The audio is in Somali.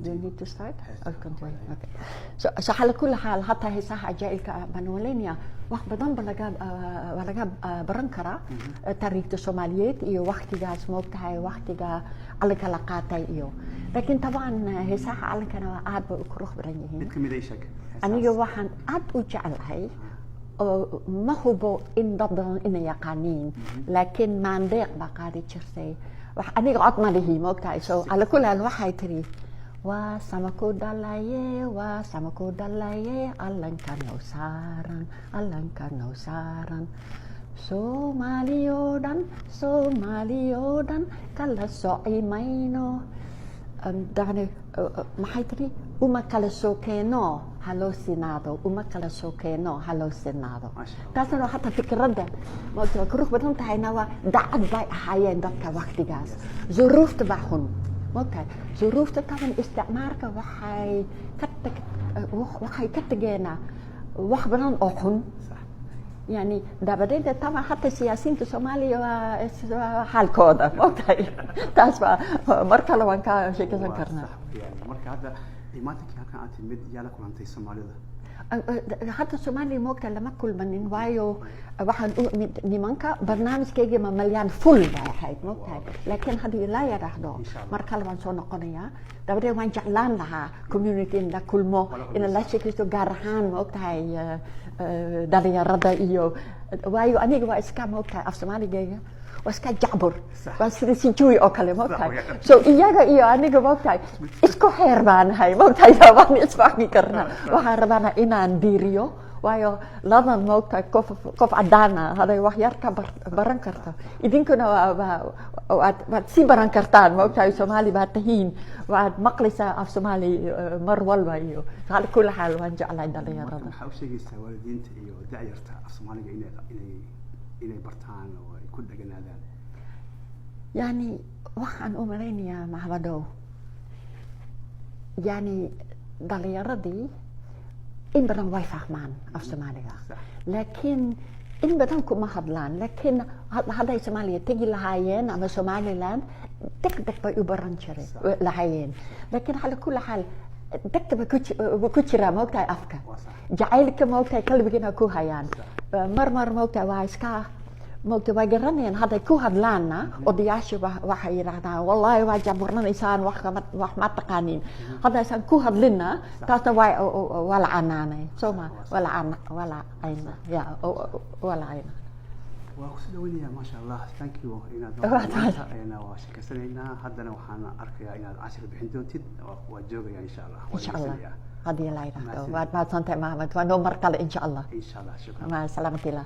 You need to start? I'll continue. Okay. So على كل حال حتى هي صح أجائلك بنولينيا وقت بدن بلقى برنكرة تاريخ الصوماليات إيو وقت جا سموكتها وقت جا على كلاقاتي إيو لكن طبعا هي صح على كنا عاد بكروه برنيهم. بتكمل أي شك. أنا جو واحد عاد وجعل هاي ما هو بو إن ضد إن يقانين لكن ما عندك بقاري تشرسي أنا قعدت ما لهي موقتها سو على كل الواحد تري وسمكو دلاye alang kanau saran Somaliodan kala so'i maino dane maxay tiri uma kala sokeno halo senado taasna hatta fikradda ma kuruux badan tahayna waa dacad bay ahaayeen dadka waqtigaas zuruufta baa xun okay zuruufta taban isticmaalka waxay ka tageena wax badan oo xun يعني دابدين طبعا حتى السياسيين في صوماليا حالكودا اوكي تاسبا مركا لو كان شيء كذا كرنا يعني مركا هذا ايماتك كان انت مد يالك وانت صوماليا حتى الصومالي موقت لما كل من وايو واحد نيمانكا برنامج كيجي مليان فل هاي موقت لكن هذه لا يرحدو مركا لو سو نقنيا دابدين وان جعلان لها كوميونيتي ان كل مو ان لا شيء كريستو غارهان موقت هاي dhalinyarada iyo waayo aniga waa iska moogtahay af Soomaaliga waa iska jacbur waa sida si juuy oo kale moogtahay so iyaga iyo aniga moogtahay isku xeer baan hay moogtahay waan isfahmi karnaa waxaan rabaa inaan diiriyo waayo ladan moogtahay qof cadaan ah haday wax yar ka baran karto idinkuna waad si baran kartaan moogtahay Soomaali baad tahiin waad maqlaysaa af Soomaali mar walba iyo hal kul xaal waan jeclahay dhalinyarada waxa uu sheegaysaa waalidiinta iyo da'yarta af Soomaaliga inay bartaan oo ay ku dhaganaadaan yani waxaan u maleynayaa maxamadow yani dhalinyaradii in badan way fahmaan af Soomaaliga laakiin in badan kuma hadlaan laakiin hadday Soomaaliya tagi lahaayeen ama Somaliland degdeg bay u baran jireen lahaayeen laakiin hal kul xaal degdeg ku jira moogtahay afka jacaylka moogtahay qalbiga ku hayaan mar moogtahay waa iska moogtahay waa garanayaan hadday ku hadlaana odayaasha waxay yiraahdaan wallahi waa jaburnaysaan wax ma taqaanin haddaysan ku hadlina taasna waa la canaanay sooma wala ayna ya wala ayna وأخذوني ما شاء الله thank you أنا وشكرا هذا وحنا أركيا إن العشر بحندوتي وجوجا إن شاء الله إن شاء الله هذه لايرة ما صنت ما تونو مركل إن شاء الله إن شاء الله شكرا مع السلامة الله